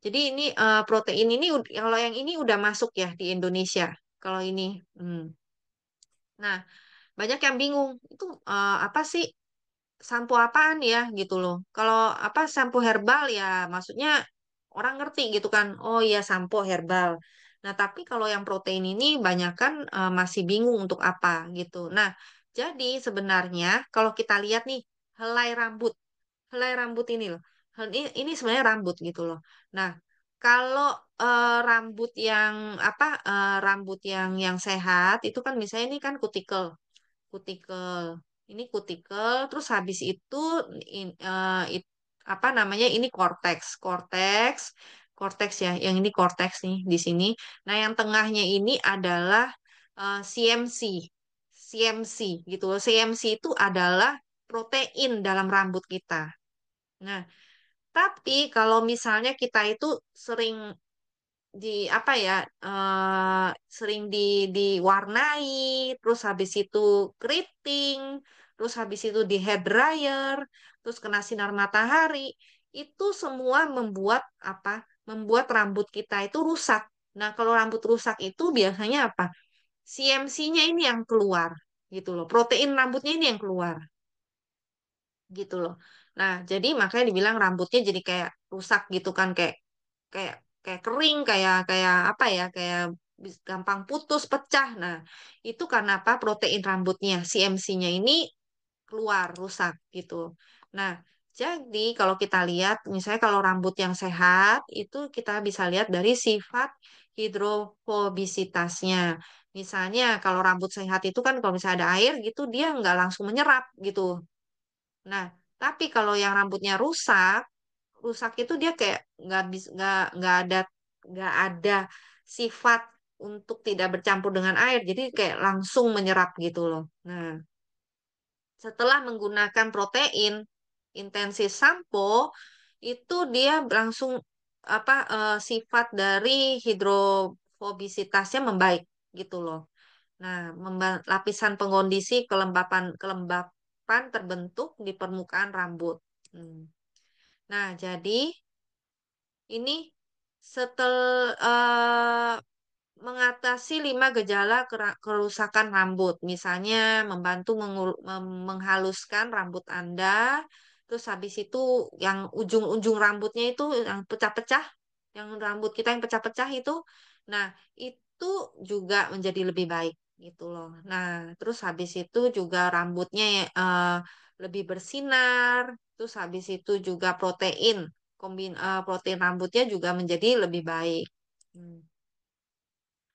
Jadi ini protein ini kalau yang ini udah masuk ya di Indonesia. Kalau ini, hmm. Nah banyak yang bingung itu apa sih sampo apaan ya gitu loh. Kalau apa sampo herbal ya maksudnya orang ngerti gitu kan. Oh iya sampo herbal. Nah tapi kalau yang protein ini banyak kan masih bingung untuk apa gitu. Nah jadi sebenarnya kalau kita lihat nih helai rambut. Helai rambut ini loh. Ini sebenarnya rambut gitu loh. Nah, kalau rambut yang apa rambut yang sehat itu kan misalnya ini kan kutikel, kutikel. Ini kutikel terus habis itu apa namanya? Ini korteks, korteks, korteks ya. Yang ini korteks nih di sini. Nah, yang tengahnya ini adalah CMC. CMC gitu loh. CMC itu adalah protein dalam rambut kita. Nah, tapi kalau misalnya kita itu sering di apa ya, sering diwarnai, terus habis itu keriting, terus habis itu di hair dryer, terus kena sinar matahari, itu semua membuat apa? Membuat rambut kita itu rusak. Nah, kalau rambut rusak itu biasanya apa? CMC-nya ini yang keluar, gitu loh. Protein rambutnya ini yang keluar gitu loh. Nah, jadi makanya dibilang rambutnya jadi kayak rusak gitu kan, kayak kayak kayak kering, kayak kayak apa ya, kayak gampang putus, pecah. Nah, itu karena apa? Protein rambutnya, CMC-nya ini keluar, rusak gitu. Nah, jadi kalau kita lihat, misalnya kalau rambut yang sehat, itu kita bisa lihat dari sifat hidrofobisitasnya. Misalnya kalau rambut sehat itu kan kalau misalnya ada air gitu, dia nggak langsung menyerap gitu. Nah, tapi kalau yang rambutnya rusak, rusak itu dia kayak nggak ada sifat untuk tidak bercampur dengan air, jadi kayak langsung menyerap gitu loh. Nah, setelah menggunakan protein intensive sampo itu dia langsung apa sifat dari hidrofobisitasnya membaik gitu loh. Nah, lapisan pengkondisi kelembapan terbentuk di permukaan rambut. Hmm. Nah, jadi ini setelah mengatasi 5 gejala kerusakan rambut, misalnya membantu menghaluskan rambut Anda, terus habis itu yang ujung-ujung rambutnya itu yang pecah-pecah, yang rambut kita yang pecah-pecah itu, nah itu juga menjadi lebih baik gitu loh. Nah, terus habis itu juga rambutnya lebih bersinar, terus habis itu juga protein rambutnya juga menjadi lebih baik. Hmm.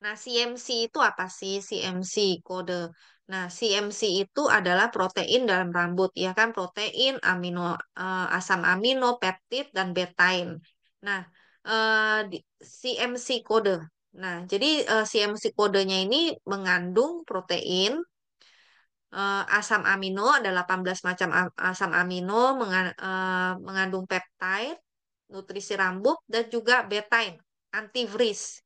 Nah, CMC itu apa sih? CMC kode. Nah, CMC itu adalah protein dalam rambut, ya kan? Protein, asam amino, peptid, dan betain. Nah, CMC kode. Nah, jadi CMC kodenya ini mengandung protein, asam amino, ada 18 macam asam amino, mengandung peptide, nutrisi rambut, dan juga betain, antifreeze.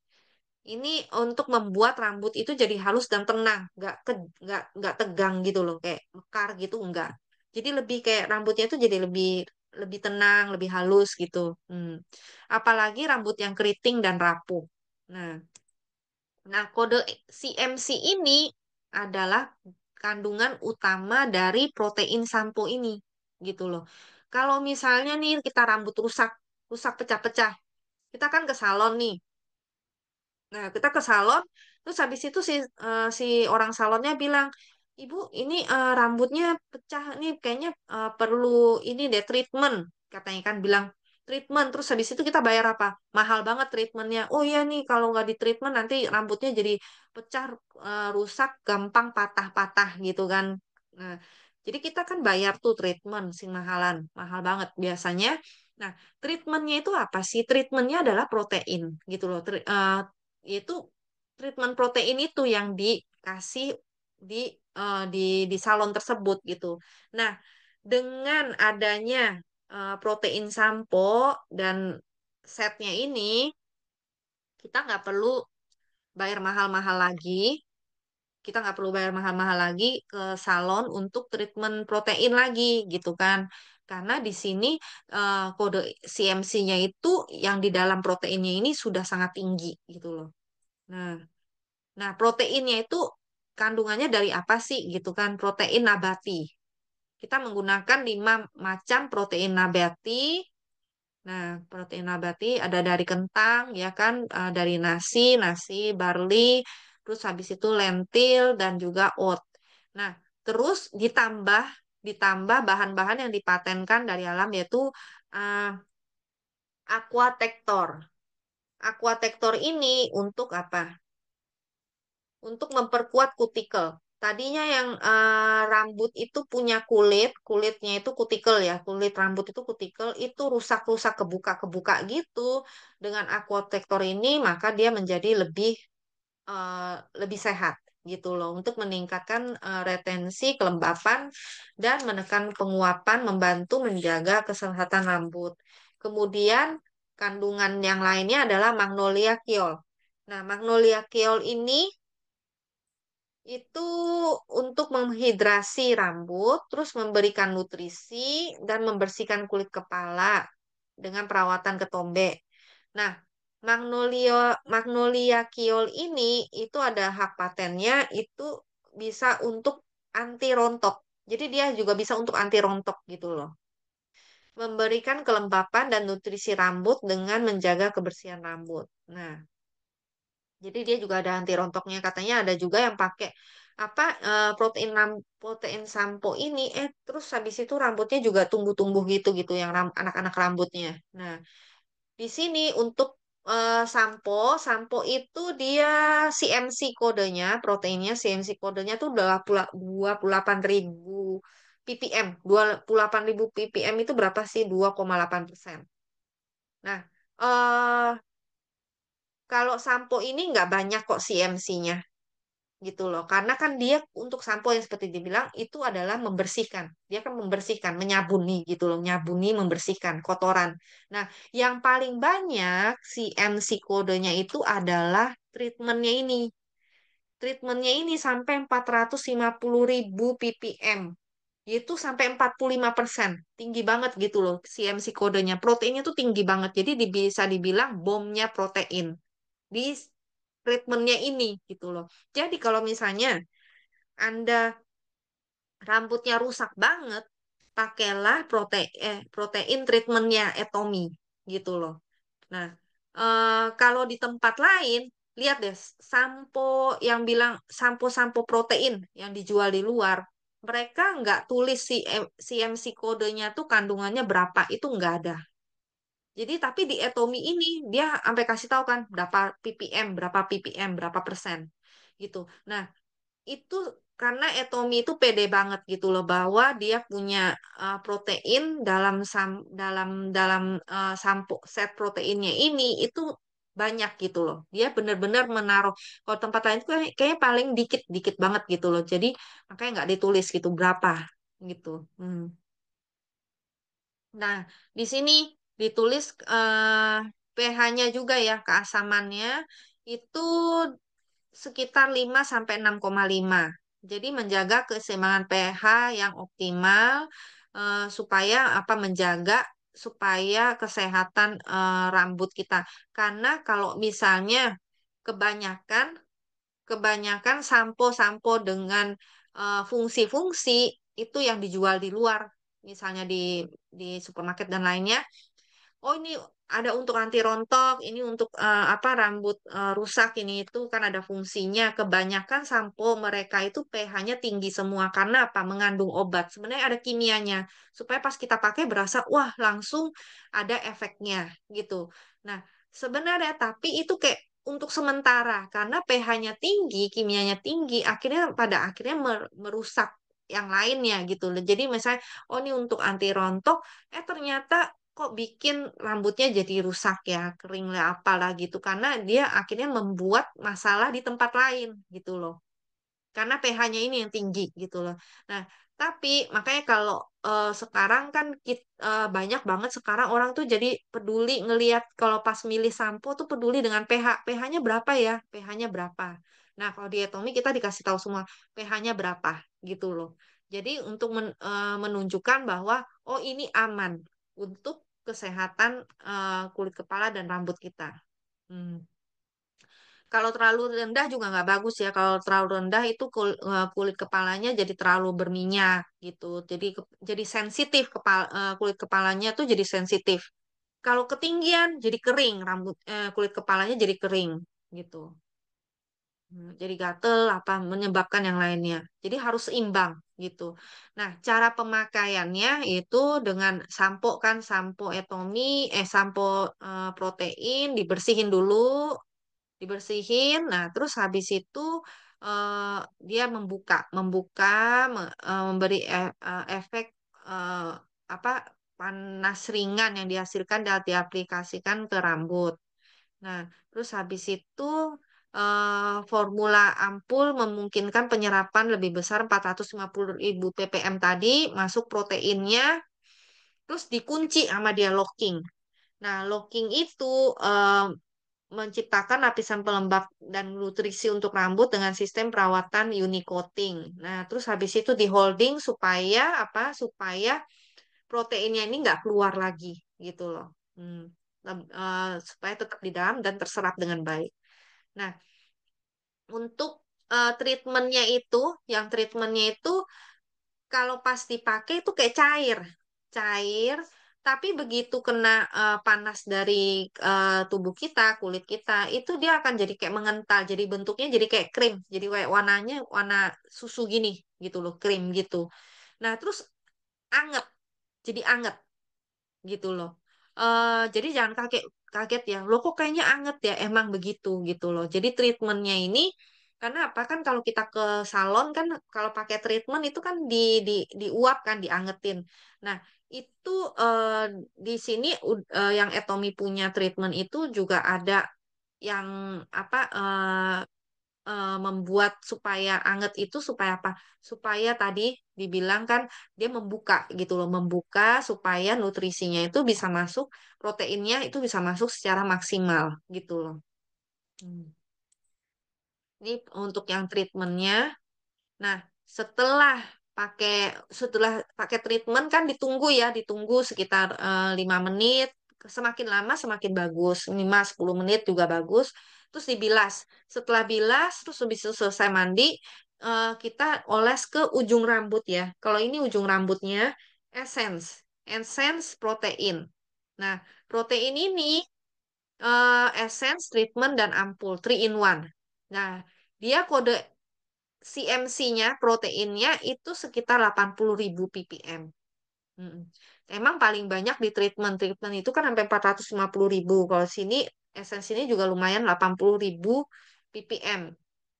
Ini untuk membuat rambut itu jadi halus dan tenang, nggak tegang gitu loh, kayak mekar gitu enggak. Jadi lebih kayak rambutnya itu jadi lebih lebih tenang, lebih halus gitu. Hmm. Apalagi rambut yang keriting dan rapuh. Nah, kode CMC ini adalah kandungan utama dari protein sampo ini gitu loh. Kalau misalnya nih kita rambut rusak, rusak pecah-pecah, kita kan ke salon nih. Nah, kita ke salon, terus habis itu si orang salonnya bilang, Ibu, ini rambutnya pecah nih, kayaknya perlu ini deh treatment, katanya kan bilang treatment. Terus habis itu kita bayar apa? Mahal banget treatmentnya. Oh iya nih, kalau nggak di treatment nanti rambutnya jadi pecah, rusak, gampang patah-patah gitu kan. Nah, jadi kita kan bayar tuh treatment, sing mahalan, mahal banget biasanya. Nah, treatmentnya itu apa sih? Treatmentnya adalah protein gitu loh. Yaitu treatment protein itu yang dikasih di di salon tersebut gitu. Nah, dengan adanya protein sampo dan setnya ini, kita nggak perlu bayar mahal-mahal lagi. Kita nggak perlu bayar mahal-mahal lagi ke salon untuk treatment protein lagi gitu kan. Karena di sini kode CMC-nya itu yang di dalam proteinnya ini sudah sangat tinggi gitu loh. Nah, nah proteinnya itu kandungannya dari apa sih gitu kan? Protein nabati. Kita menggunakan 5 macam protein nabati. Nah, protein nabati ada dari kentang, ya kan, dari nasi barley, terus habis itu lentil dan juga oat. Nah, terus ditambah bahan-bahan yang dipatenkan dari alam yaitu uh, aquatector. Aquatector ini untuk apa? Untuk memperkuat kutikel. Tadinya yang rambut itu punya kulitnya itu kutikel ya, kulit rambut itu kutikel, itu rusak-rusak kebuka-kebuka gitu. Dengan aquatektor ini maka dia menjadi lebih sehat gitu loh untuk meningkatkan retensi kelembapan dan menekan penguapan, membantu menjaga kesehatan rambut. Kemudian kandungan yang lainnya adalah magnolia kiol. Nah, magnolia kiol ini itu untuk menghidrasi rambut, terus memberikan nutrisi dan membersihkan kulit kepala dengan perawatan ketombe. Nah, Magnolia Kiol ini itu ada hak patennya itu bisa untuk anti rontok. Jadi dia juga bisa untuk anti rontok gitu loh. Memberikan kelembapan dan nutrisi rambut dengan menjaga kebersihan rambut. Nah, jadi dia juga ada anti rontoknya. Katanya ada juga yang pakai apa protein sampo ini terus habis itu rambutnya juga tumbuh-tumbuh gitu gitu yang anak-anak rambutnya. Nah, di sini untuk sampo sampo itu dia CMC kodenya, proteinnya CMC kodenya tuh 28.000 ppm. 28.000 ppm itu berapa sih? 2,8%. Nah, kalau sampo ini nggak banyak kok CMC-nya gitu loh. Karena kan dia untuk sampo yang seperti dibilang itu adalah membersihkan. Dia kan membersihkan, menyabuni gitu loh, menyabuni, membersihkan kotoran. Nah, yang paling banyak CMC kodenya itu adalah treatmentnya ini. Treatmentnya ini sampai 450.000 ppm. Itu sampai 45%. Tinggi banget gitu loh CMC kodenya. Proteinnya tuh tinggi banget. Jadi bisa dibilang bomnya protein di treatmentnya ini gitu loh. Jadi kalau misalnya Anda rambutnya rusak banget, pakailah protein treatmentnya Etomi gitu loh. Nah, kalau di tempat lain, lihat deh sampo yang bilang sampo-sampo protein yang dijual di luar, mereka nggak tulis si CMC kodenya tuh kandungannya berapa, itu nggak ada. Jadi tapi di Atomi ini dia sampai kasih tahu kan berapa persen gitu. Nah, itu karena Atomi itu pede banget gitu loh bahwa dia punya protein dalam sampo set proteinnya ini itu banyak gitu loh. Dia benar-benar menaruh. Kalau tempat lain itu kayaknya paling dikit-dikit banget gitu loh. Jadi makanya nggak ditulis gitu berapa gitu. Hmm. Nah, di sini ditulis pH-nya juga ya, keasamannya itu sekitar 5 sampai 6,5. Jadi menjaga keseimbangan pH yang optimal supaya apa menjaga supaya kesehatan rambut kita. Karena kalau misalnya kebanyakan kebanyakan sampo-sampo dengan fungsi-fungsi itu yang dijual di luar, misalnya di supermarket dan lainnya. Oh ini ada untuk anti rontok, ini untuk apa rambut rusak ini itu kan ada fungsinya. Kebanyakan sampo mereka itu pH-nya tinggi semua karena apa? Mengandung obat. Sebenarnya ada kimianya supaya pas kita pakai berasa wah langsung ada efeknya gitu. Nah, sebenarnya tapi itu kayak untuk sementara karena pH-nya tinggi, kimianya tinggi, akhirnya pada akhirnya merusak yang lainnya gitu loh. Jadi misalnya oh ini untuk anti rontok, ternyata kok bikin rambutnya jadi rusak ya, kering lah apalah gitu karena dia akhirnya membuat masalah di tempat lain gitu loh. Karena pH-nya ini yang tinggi gitu loh. Nah, tapi makanya kalau sekarang kan banyak banget sekarang orang tuh jadi peduli ngelihat kalau pas milih sampo tuh peduli dengan pH. pH-nya berapa ya? pH-nya berapa? Nah, kalau di Atomi kita dikasih tahu semua pH-nya berapa gitu loh. Jadi untuk menunjukkan bahwa oh ini aman untuk kesehatan kulit kepala dan rambut kita. Hmm. Kalau terlalu rendah juga nggak bagus ya. Kalau terlalu rendah itu kulit kepalanya jadi terlalu berminyak gitu. Jadi sensitif kulit kepalanya tuh jadi sensitif. Kalau ketinggian jadi kering kulit kepalanya jadi kering gitu. Jadi gatel apa menyebabkan yang lainnya. Jadi harus seimbang gitu. Nah, cara pemakaiannya itu dengan sampo kan, sampo etomi, sampo protein dibersihin dulu, dibersihin. Nah, terus habis itu eh, dia membuka, memberi efek eh, apa panas ringan yang dihasilkan dan diaplikasikan ke rambut. Nah, terus habis itu formula ampul memungkinkan penyerapan lebih besar 450.000 ppm tadi, masuk proteinnya, terus dikunci sama dia locking. Nah, locking itu eh, menciptakan lapisan pelembab dan nutrisi untuk rambut dengan sistem perawatan unicoating. Nah, terus habis itu di holding supaya apa? Supaya proteinnya ini nggak keluar lagi gitu loh. Supaya tetap di dalam dan terserap dengan baik. Nah, untuk treatmentnya itu kalau pas dipakai itu kayak cair, cair. Tapi begitu kena panas dari tubuh kita, kulit kita, itu dia akan jadi kayak mengental, jadi bentuknya jadi kayak krim, jadi kayak warnanya warna susu gini, gitu loh, krim gitu. Nah, terus anget, jadi anget gitu loh. Jadi jangan kaget kaget ya. Lo kok kayaknya anget ya? Emang begitu gitu loh. Jadi treatmentnya ini karena apa kan kalau kita ke salon kan kalau pakai treatment itu kan diuap kan diangetin. Nah, itu di sini yang Etomi punya treatment itu juga ada yang apa membuat supaya anget itu supaya apa? Supaya tadi dibilang kan dia membuka gitu loh, membuka supaya nutrisinya itu bisa masuk, proteinnya itu bisa masuk secara maksimal gitu loh. Hmm. Ini untuk yang treatmentnya. Nah, setelah setelah pakai treatment kan ditunggu sekitar 5 menit. Semakin lama semakin bagus. 5-10 menit juga bagus. Terus dibilas. Setelah bilas, terus habis itu selesai mandi, kita oles ke ujung rambut ya. Kalau ini ujung rambutnya essence protein. Nah, protein ini essence, treatment, dan ampul, 3 in 1. Nah, dia kode CMC-nya, proteinnya itu sekitar 80.000 ppm. Mm-mm. Emang paling banyak di treatment. Treatment itu kan sampai 450.000. Kalau sini, essence ini juga lumayan 80.000 ppm.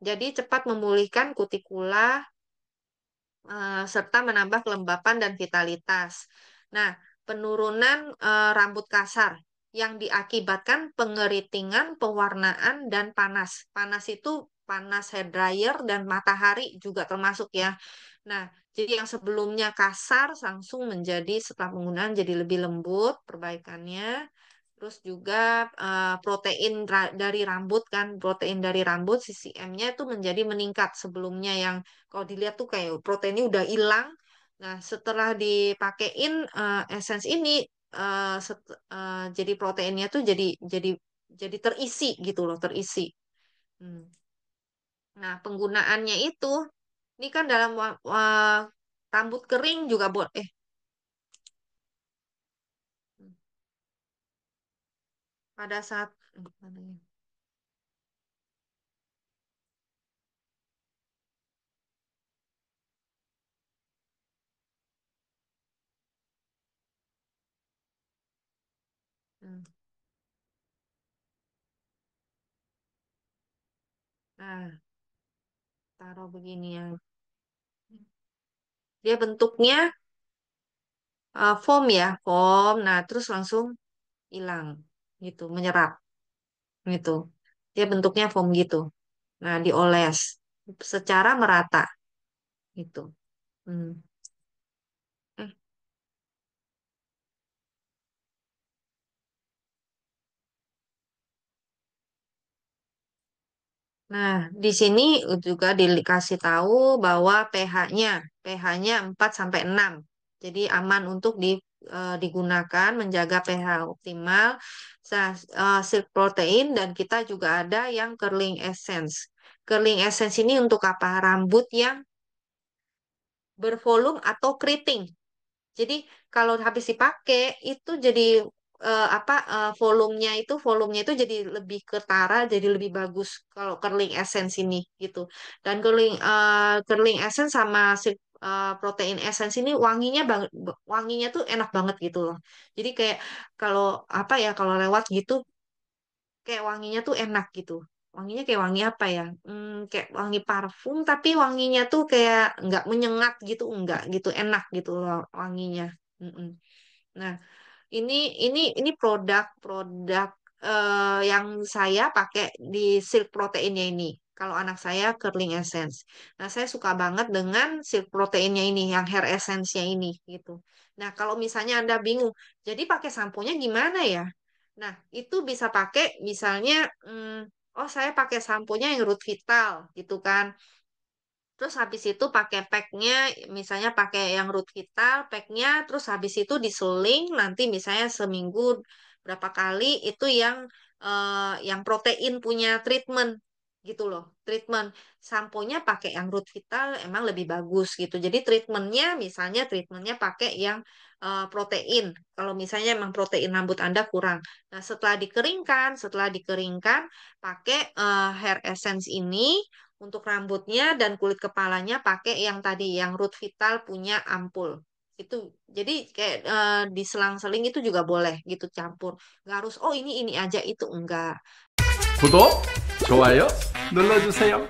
Jadi cepat memulihkan kutikula serta menambah kelembapan dan vitalitas. Nah, penurunan rambut kasar yang diakibatkan pengeritingan, pewarnaan, dan panas. Panas itu panas hair dryer dan matahari juga termasuk ya. Nah, jadi yang sebelumnya kasar langsung menjadi setelah penggunaan jadi lebih lembut perbaikannya. Terus juga protein dari rambut kan, protein dari rambut CCM-nya itu menjadi meningkat sebelumnya yang kalau dilihat tuh kayak proteinnya udah hilang. Nah, setelah dipakein essence ini jadi proteinnya tuh jadi terisi gitu loh, terisi. Hmm. Nah, penggunaannya itu ini kan dalam rambut kering juga buat pada saat mana ya? Hmm. Nah, taruh begini ya. Dia bentuknya foam ya, foam. Nah, terus langsung hilang gitu, menyerap gitu. Dia bentuknya foam gitu. Nah, dioles secara merata gitu. Hmm. Eh, Nah, di sini juga dikasih tahu bahwa pH-nya. pH-nya 4 sampai 6. Jadi aman untuk digunakan menjaga pH optimal. Silk protein dan kita juga ada yang curling essence. Curling essence ini untuk apa? Rambut yang bervolume atau keriting. Jadi kalau habis dipakai itu jadi volumenya itu jadi lebih ketara, jadi lebih bagus kalau curling essence ini gitu. Dan curling essence sama si protein essence ini wanginya tuh enak banget gitu loh. Jadi kayak kalau kalau lewat gitu kayak wanginya tuh enak gitu. Wanginya kayak wangi apa ya? Kayak wangi parfum tapi wanginya tuh kayak nggak menyengat gitu, enggak gitu, enak gitu loh wanginya. Mm-mm. Nah, ini ini produk-produk yang saya pakai di Silk Proteinnya ini. Kalau anak saya curling essence. Nah, saya suka banget dengan Silk Proteinnya ini, yang hair essence-nya ini gitu. Nah, kalau misalnya Anda bingung, jadi pakai samponya gimana ya? Nah, itu bisa pakai misalnya, oh saya pakai samponya yang Root Vital gitu kan. Terus habis itu pakai packnya, misalnya pakai yang root vital, packnya, terus habis itu diseling, nanti misalnya seminggu berapa kali itu yang protein punya treatment gitu loh, treatment. Samponya pakai yang root vital emang lebih bagus gitu. Jadi treatmentnya pakai yang protein. Kalau misalnya emang protein rambut Anda kurang. Nah setelah dikeringkan pakai hair essence ini untuk rambutnya dan kulit kepalanya pakai yang tadi yang Root Vital punya ampul. Itu jadi kayak diselang-seling itu juga boleh gitu campur. Nggak harus oh ini aja itu enggak. 구독, 좋아요 눌러주세요.